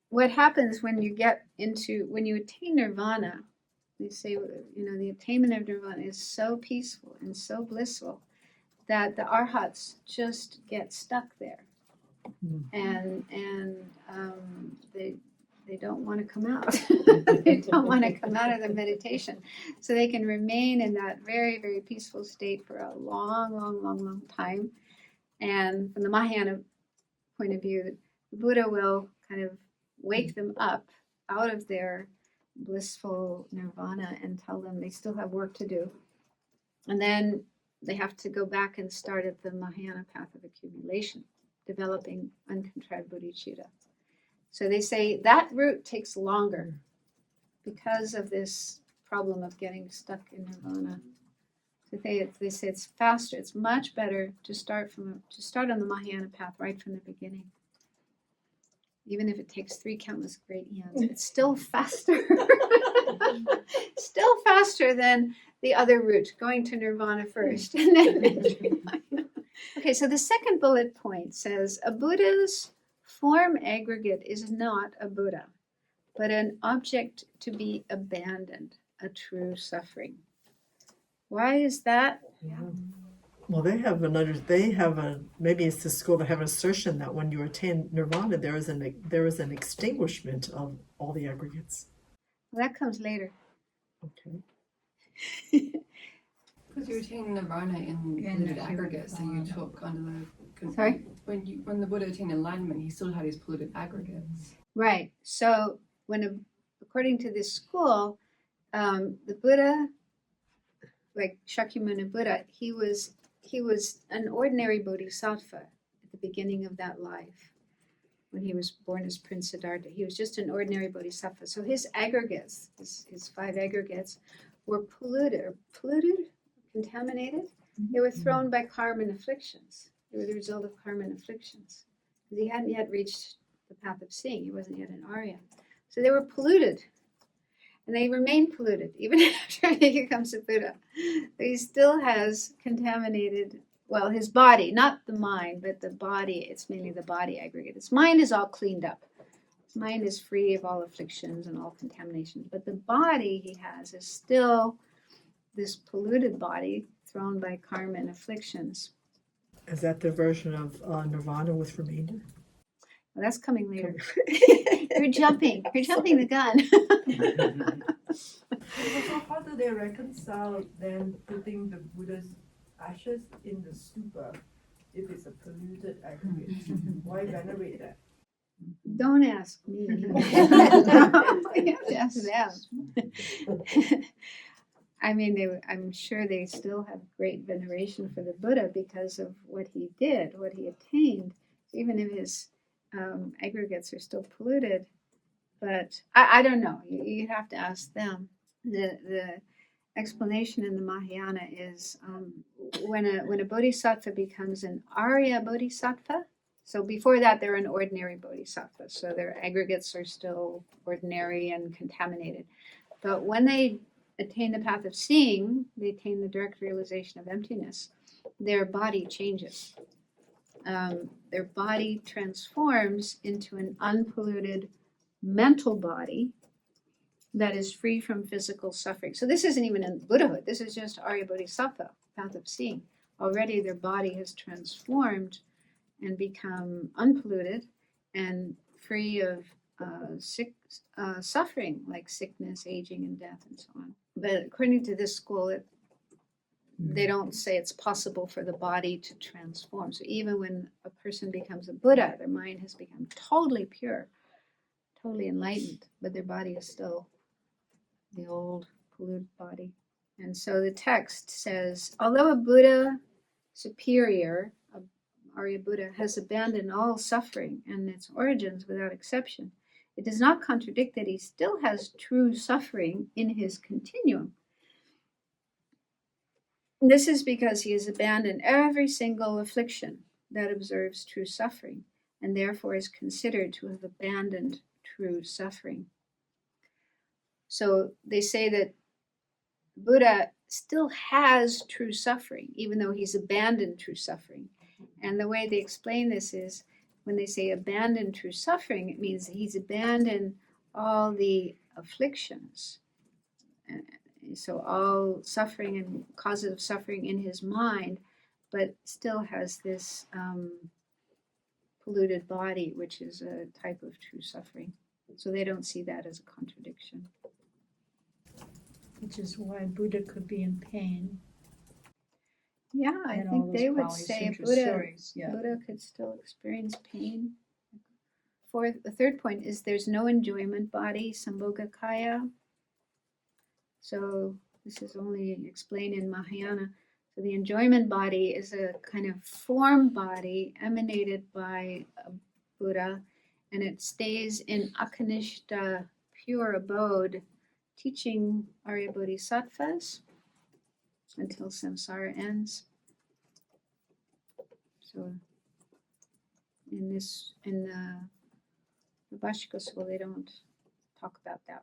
what happens when you attain nirvana? They say, the attainment of nirvana is so peaceful and so blissful that the arhats just get stuck there, and they don't want to come out. They don't want to come out of the meditation, so they can remain in that very, very peaceful state for a long, long, long, long time. And from the Mahayana point of view, the Buddha will kind of wake them up out of their blissful nirvana and tell them they still have work to do. And then they have to go back and start at the Mahayana path of accumulation, developing uncontrived bodhicitta. So they say that route takes longer because of this problem of getting stuck in nirvana. So they say it's faster. It's much better to start on the Mahayana path right from the beginning. Even if it takes 3 countless great eons, it's still faster. Still faster than the other route, going to nirvana first and then entering Mahayana. Okay, so the second bullet point says a Buddha's form aggregate is not a Buddha, but an object to be abandoned, a true suffering. Why is that? Well, maybe it's the school that have an assertion that when you attain nirvana, there is an extinguishment of all the aggregates. Well, that comes later. Okay. Because you attain nirvana in polluted aggregates that you took under the. Sorry? When the Buddha attained enlightenment, he still had his polluted aggregates. Right. So according to this school, the Buddha, like Shakyamuni Buddha, he was an ordinary bodhisattva at the beginning of that life. When he was born as Prince Siddhartha, he was just an ordinary bodhisattva. So his aggregates, his 5 aggregates, were polluted, contaminated. They were thrown by karma and afflictions. They were the result of karma and afflictions. Because he hadn't yet reached the path of seeing. He wasn't yet an Arya. So they were polluted. And they remain polluted, even after he becomes a Buddha. But he still has contaminated, well, his body, not the mind, but the body. It's mainly the body aggregate. His mind is all cleaned up. His mind is free of all afflictions and all contaminations. But the body he has is still this polluted body thrown by karma and afflictions. Is that the version of nirvana with remainder? Well, that's coming later. You're jumping the gun. So how do they reconcile then putting the Buddha's ashes in the stupa if it's a polluted aggregate? Why venerate that? Don't ask me. You have to ask them. I mean, I'm sure they still have great veneration for the Buddha because of what he did, what he attained, even if his aggregates are still polluted. But I don't know. You have to ask them. The explanation in the Mahayana is when a bodhisattva becomes an Arya bodhisattva. So before that, they're an ordinary bodhisattva. So their aggregates are still ordinary and contaminated. But when they attain the path of seeing, they attain the direct realization of emptiness, their body changes. Their body transforms into an unpolluted mental body that is free from physical suffering. So this isn't even in Buddhahood. This is just Arya Bodhisattva, path of seeing. Already their body has transformed and become unpolluted and free of suffering like sickness, aging, and death, and so on. But according to this school, they don't say it's possible for the body to transform. So even when a person becomes a Buddha, their mind has become totally pure, totally enlightened, but their body is still the old polluted body. And so the text says, although a Buddha superior, a Arya Buddha, has abandoned all suffering and its origins without exception, it does not contradict that he still has true suffering in his continuum. This is because he has abandoned every single affliction that observes true suffering, and therefore is considered to have abandoned true suffering. So they say that Buddha still has true suffering, even though he's abandoned true suffering. And the way they explain this is, when they say abandon true suffering, it means he's abandoned all the afflictions. So all suffering and causes of suffering in his mind, but still has this polluted body, which is a type of true suffering. So they don't see that as a contradiction. Which is why Buddha could be in pain. Yeah, I And all think those they would Pali say Sutra Buddha stories, yeah. Buddha could still experience pain. The third point is there's no enjoyment body, Sambhogakaya. So this is only explained in Mahayana. So the enjoyment body is a kind of form body emanated by a Buddha, and it stays in Akanishta, pure abode, teaching Arya Bodhisattvas until samsara ends. So in the Vaibashika school, they don't talk about that.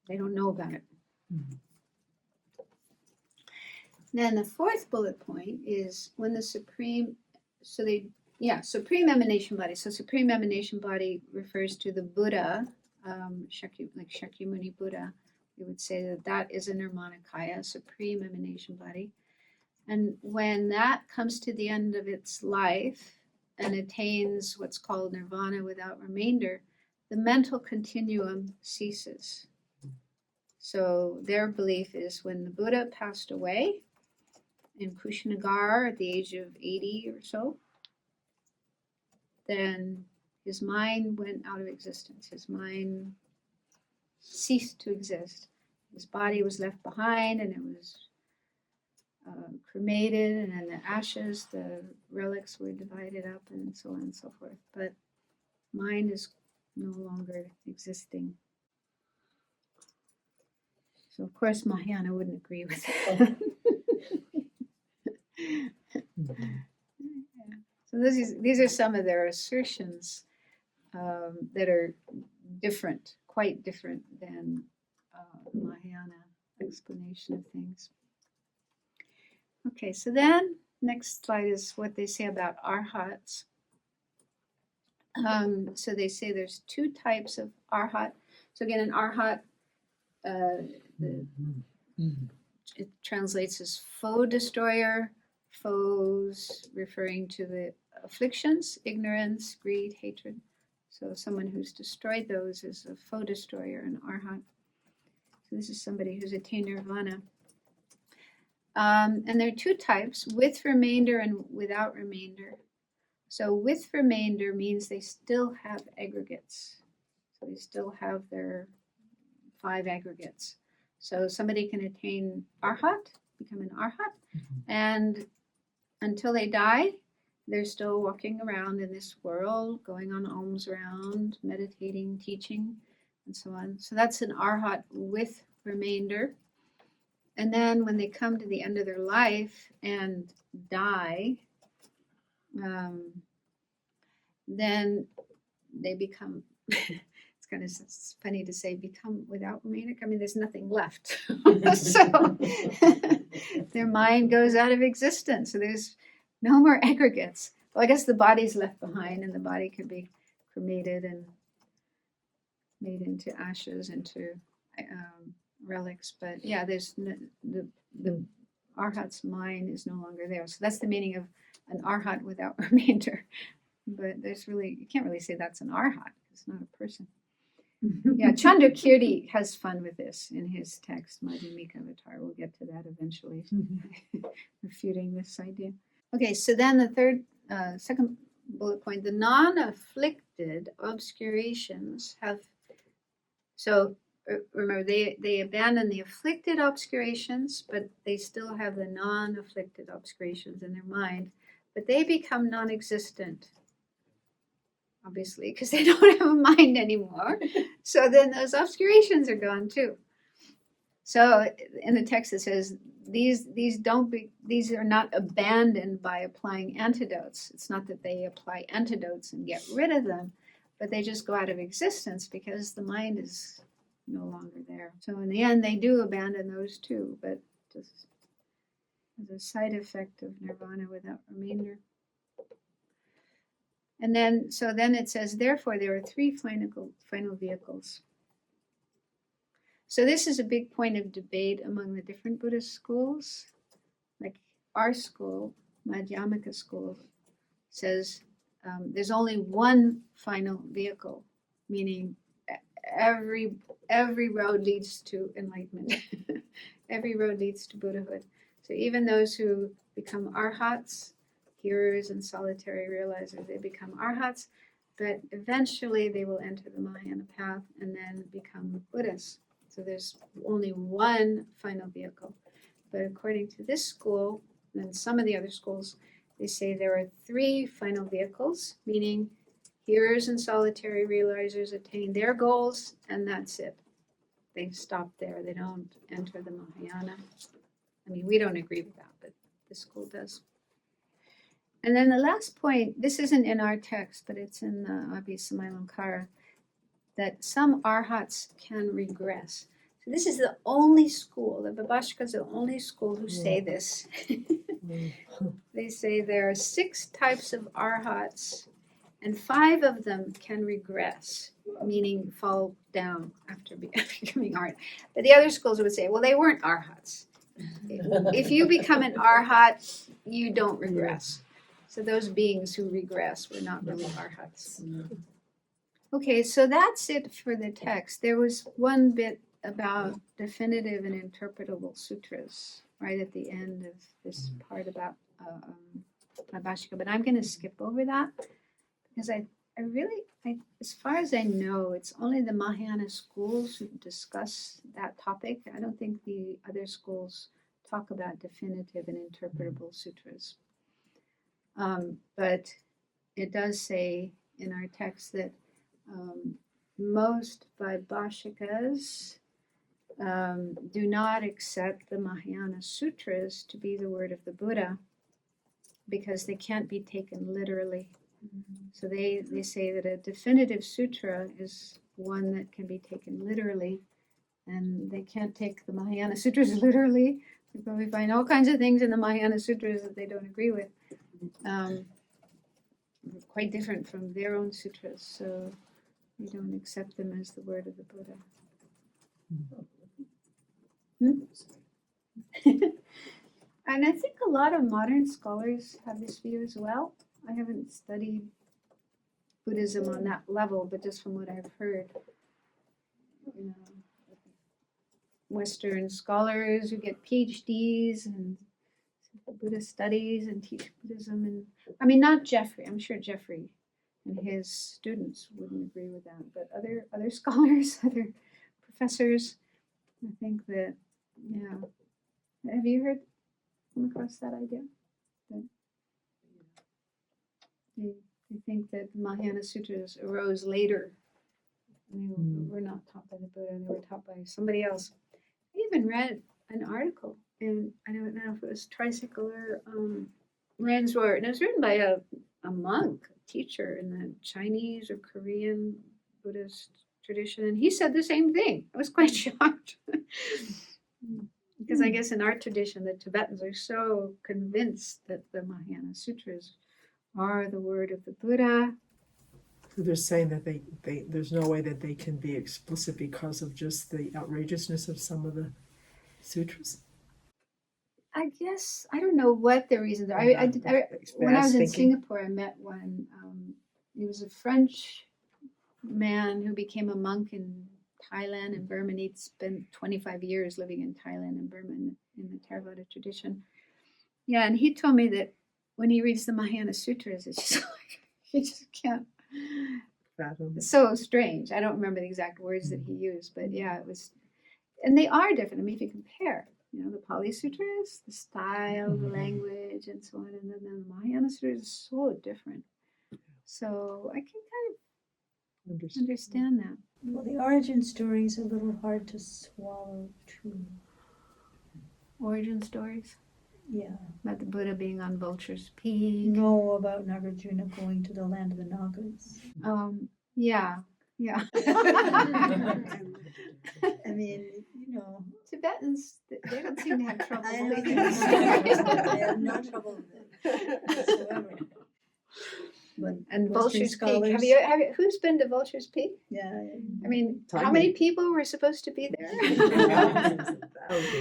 They don't know about it. Then the fourth bullet point is when the supreme emanation body. So supreme emanation body refers to the Buddha, Shakyamuni Buddha. We would say that is a Nirmanakaya, supreme emanation body. And when that comes to the end of its life and attains what's called nirvana without remainder, the mental continuum ceases. So their belief is when the Buddha passed away in Kushinagar at the age of 80 or so, then his mind went out of existence. His mind ceased to exist. His body was left behind, and it was cremated, and then the ashes, the relics were divided up, and so on and so forth. But mind is no longer existing. So of course Mahayana wouldn't agree with that. So these are some of their assertions that are different, quite different than Mahayana explanation of things. Okay, so then next slide is what they say about arhats. So they say there's two types of arhat. So again, an arhat, it translates as foe destroyer, foes referring to the afflictions, ignorance, greed, hatred. So someone who's destroyed those is a foe destroyer, an arhat. So this is somebody who's attained nirvana. And there are two types, with remainder and without remainder. So with remainder means they still have aggregates. So they still have their 5 aggregates. So somebody can attain arhat, become an arhat, and until they die, they're still walking around in this world, going on alms round, meditating, teaching, and so on. So that's an arhat with remainder. And then when they come to the end of their life and die, then they become, it's kind of funny to say, become without remainder. I mean, there's nothing left. So their mind goes out of existence. So there's no more aggregates. Well, I guess the body's left behind, and the body could be cremated and made into ashes, into relics. But yeah, there's the arhat's mind is no longer there. So that's the meaning of an arhat without remainder. But there's really, you can't really say that's an arhat. It's not a person. Yeah, Chandrakirti has fun with this in his text, Madhyamika Avatar. We'll get to that eventually, refuting this idea. Okay, so then the second bullet point, the non-afflicted obscurations have, so remember, they abandon the afflicted obscurations, but they still have the non-afflicted obscurations in their mind, but they become non-existent, obviously, because they don't have a mind anymore. So then those obscurations are gone too. So in the text it says, these are not abandoned by applying antidotes. It's not that they apply antidotes and get rid of them, but they just go out of existence because the mind is no longer there. So in the end, they do abandon those too, but just as a side effect of nirvana without remainder. And then, so then it says, therefore, there are 3 final vehicles. So this is a big point of debate among the different Buddhist schools. Like our school, Madhyamika school, says there's only one final vehicle, meaning every road leads to enlightenment. Every road leads to Buddhahood. So even those who become arhats, hearers and solitary realizers, they become arhats, but eventually they will enter the Mahayana path and then become Buddhists. So there's only one final vehicle. But according to this school, and some of the other schools, they say there are 3 final vehicles, meaning hearers and solitary realizers attain their goals, and that's it. they stop there. They don't enter the Mahayana. I mean, we don't agree with that, but the school does. And then the last point, this isn't in our text, but it's in the Abbey Samailankara, that some arhats can regress. So this is the only school, the Vaibashika is the only school who say this. They say there are 6 types of arhats, and 5 of them can regress, meaning fall down after becoming arhat. But the other schools would say, well, they weren't arhats. If you become an arhat, you don't regress. So those beings who regress were not really arhats. Okay, so that's it for the text. There was one bit about definitive and interpretable sutras right at the end of this part about Vaibashika, but I'm going to skip over that because I really, as far as I know, it's only the Mahayana schools who discuss that topic. I don't think the other schools talk about definitive and interpretable sutras. But it does say in our text that most Vaibhashikas do not accept the Mahayana sutras to be the word of the Buddha because they can't be taken literally. So they say that a definitive sutra is one that can be taken literally, and they can't take the Mahayana sutras literally. You probably find all kinds of things in the Mahayana sutras that they don't agree with. Quite different from their own sutras, so we don't accept them as the word of the Buddha. And I think a lot of modern scholars have this view as well. I haven't studied Buddhism on that level, but just from what I've heard, you know, Western scholars who get PhDs and Buddhist studies and teach Buddhism, and I mean, not Jeffrey. I'm sure Jeffrey and his students wouldn't agree with that, but other scholars, other professors, I think that, yeah. Have you come across that idea? That they think that the Mahayana Sutras arose later. They were not taught by the Buddha, they were taught by somebody else. I even read an article, and I don't know if it was Tricycler Ransrohr, and it was written by a monk, a teacher in the Chinese or Korean Buddhist tradition, and he said the same thing. I was quite shocked. Because I guess in our tradition, the Tibetans are so convinced that the Mahayana Sutras are the word of the Buddha. So they're saying that they there's no way that they can be explicit because of just the outrageousness of some of the sutras. I guess, I don't know what the reasons are. When I was in Singapore, I met one. He was a French man who became a monk in Thailand and Burma. He'd spent 25 years living in Thailand and Burma in the Theravada tradition. Yeah, and he told me that when he reads the Mahayana Sutras, it's just like, he just can't. It's so strange. I don't remember the exact words that he used, but yeah, it was. And they are different. I mean, if you compare, you know, the Pali Sutras, the style, the language, and so on, and then the Mahayana Sutras is so different. So I can kind of understand that. Well, the origin story is a little hard to swallow too. Origin stories? Yeah. About the Buddha being on Vulture's Peak. No, about Nagarjuna going to the land of the Nagas. Yeah. I mean, you know. Tibetans, they don't seem to have trouble I believing know these stories. I have no trouble with it whatsoever. But And Western Vulture's scholars, Peak. Have you? Who's been to Vulture's Peak? Yeah. I mean, how many people were supposed to be there?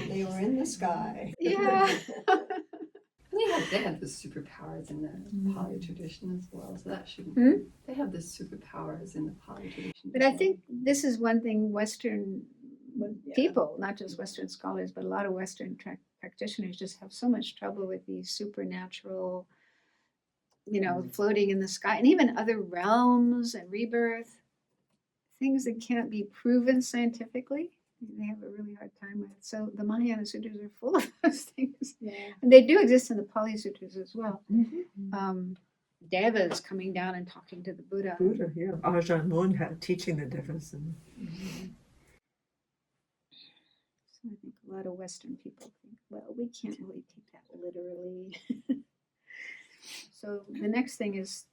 They were in the sky. Yeah. They have the superpowers in the Pali tradition as well, so that shouldn't. They have the superpowers in the Pali tradition. But I think this is one thing Western people, not just Western scholars, but a lot of Western practitioners just have so much trouble with these supernatural, you know, floating in the sky, and even other realms and rebirth, things that can't be proven scientifically. They have a really hard time with it. So the Mahayana Sutras are full of those things. Yeah. And they do exist in the Pali Sutras as well. Devas coming down and talking to the Buddha. Buddha, yeah. Ajahn Mun had teaching the Devas. So I think a lot of Western people think, well, we can't really take that literally. So the next thing is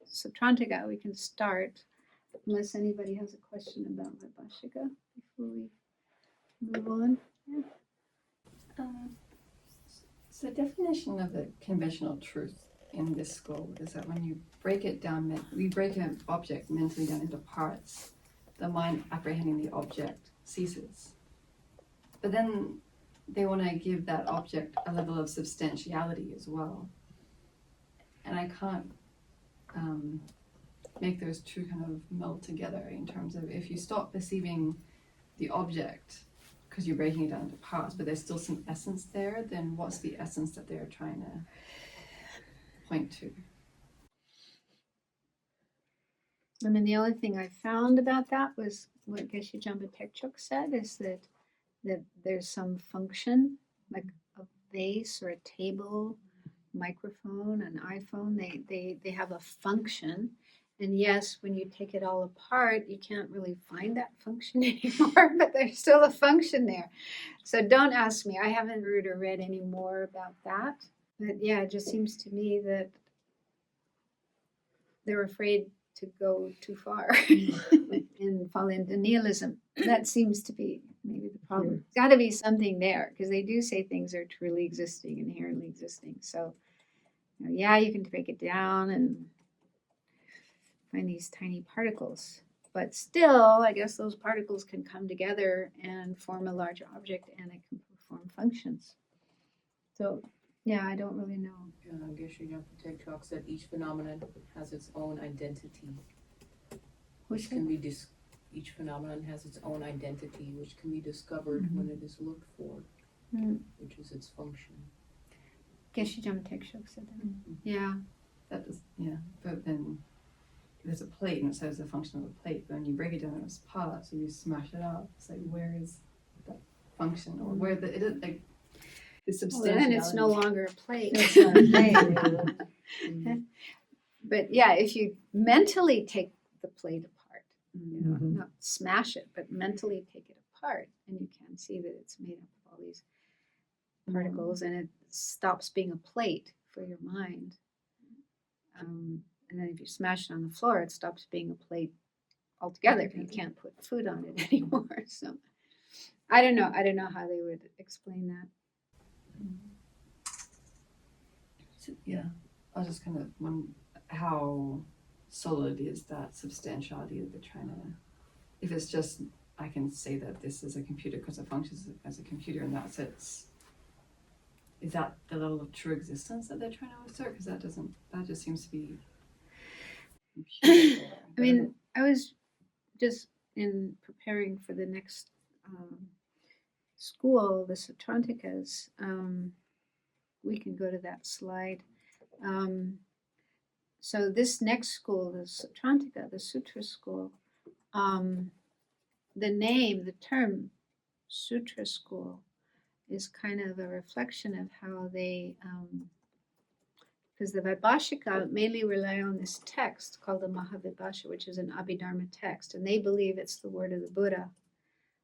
Satrantika. We can start, unless anybody has a question about Vaibashika before we move on. Yeah. So the definition of the conventional truth in this school is that when you break it down, we break an object mentally down into parts, the mind apprehending the object ceases. But then they want to give that object a level of substantiality as well. And I can't make those two kind of meld together in terms of if you stop perceiving the object because you're breaking it down into parts, but there's still some essence there, then what's the essence that they're trying to point to? I mean, the only thing I found about that was what Geshe Jamba Tekchok said, is that there's some function, like a vase or a table, microphone, an iPhone, they have a function. And yes, when you take it all apart, you can't really find that function anymore, but there's still a function there. So don't ask me. I haven't read any more about that. But yeah, it just seems to me that they're afraid to go too far and fall into nihilism. That seems to be maybe the problem. There's got to be something there, because they do say things are truly existing, inherently existing. So, yeah, you can break it down and find these tiny particles. But still, I guess those particles can come together and form a large object, and it can perform functions. So, yeah, I don't really know. Geshe Jamba Tekchok said each phenomenon has its own identity, What's which can be each phenomenon has its own identity, which can be discovered when it is looked for, which is its function. Geshe Jamba Tekchok said that. Yeah. That does, yeah. But then there's a plate and it says the function of a plate, but when you break it down into parts, so you smash it up, it's like, where is that function, or where the it is like the Well, substantiality. then it's no longer a plate. It's not a plate. But yeah, if you mentally take the plate apart, Mhm. not smash it, but mentally take it apart, and you can see that it's made up of all these particles, and it stops being a plate for your mind. And then if you smash it on the floor, it stops being a plate altogether. You can't put food on it anymore. So I don't know. I don't know how they would explain that. So, yeah, I was just kind of wondering how solid is that substantiality that they're trying to. If it's just, I can say that this is a computer because it functions as a computer, and that's its. Is that the level of true existence that they're trying to assert? Because that just seems to be. I mean, I was just in preparing for the next school, the Satrantikas. We can go to that slide. So this next school, the Satrantika, the Sutra school, the name, the term Sutra school is kind of a reflection of how they, because the Vaibashika mainly rely on this text called the Mahavibhasha, which is an Abhidharma text, and they believe it's the word of the Buddha.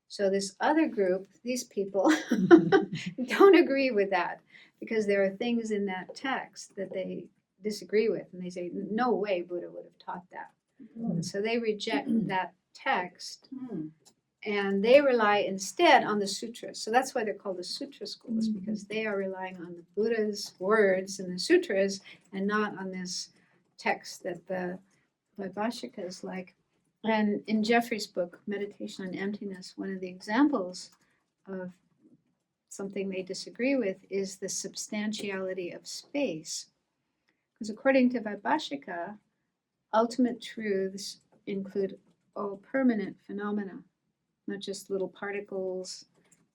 So this other group, these people, don't agree with that, because there are things in that text that they disagree with, and they say, no way Buddha would have taught that. And so they reject that text, and they rely instead on the sutras. So that's why they're called the sutra schools, because they are relying on the Buddha's words and the sutras, and not on this text that the Vaibhashika is like. And in Jeffrey's book, Meditation on Emptiness, one of the examples of something they disagree with is the substantiality of space. Because according to Vaibhashika, ultimate truths include all permanent phenomena, not just little particles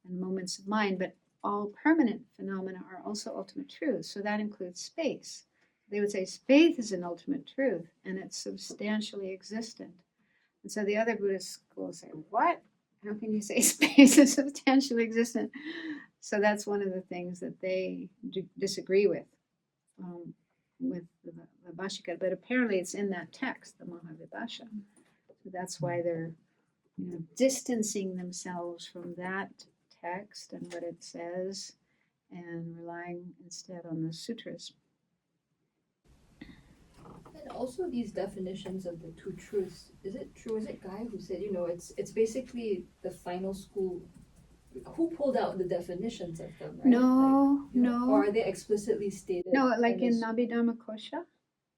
and moments of mind, but all permanent phenomena are also ultimate truths. So that includes space. They would say space is an ultimate truth, and it's substantially existent. And so the other Buddhist schools say, what? How can you say space is substantially existent? So that's one of the things that they disagree with the Vaibhashika. But apparently it's in that text, the Mahavibhasha. So that's why they're distancing themselves from that text and what it says, and relying instead on the sutras. And also these definitions of the two truths. Is it true? Is it Guy who said, it's basically the final school? Who pulled out the definitions of them, right? No, Like, no. Or are they explicitly stated? No, like in this- Abhidharma Kosha,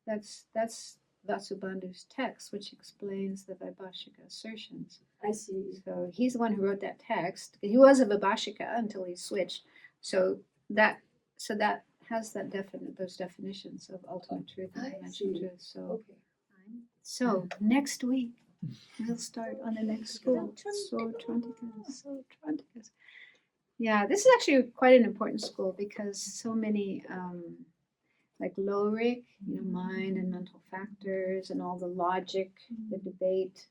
that's Vasubandhu's text, which explains the Vaibashika assertions. I see. So he's the one who wrote that text. He was a Vaibhashika until he switched. So that has that those definitions of ultimate truth and I dimensional see. truth. So Okay. so next week we'll start on the next school. So Trantikas. Yeah, this is actually quite an important school because so many like Lorik, mind and mental factors and all the logic, the debate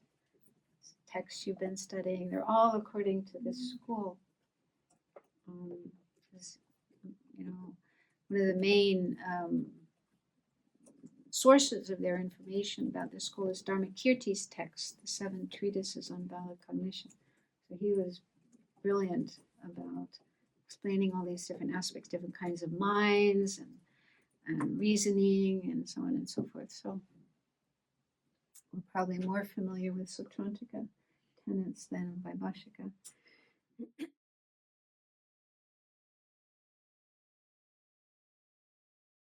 texts you've been studying, they're all according to this school. One of the main sources of their information about this school is Dharmakirti's text, the 7 treatises on valid cognition. So he was brilliant about explaining all these different aspects, different kinds of minds and reasoning and so on and so forth. So we're probably more familiar with Subtrantika tenets than Vaibhashika.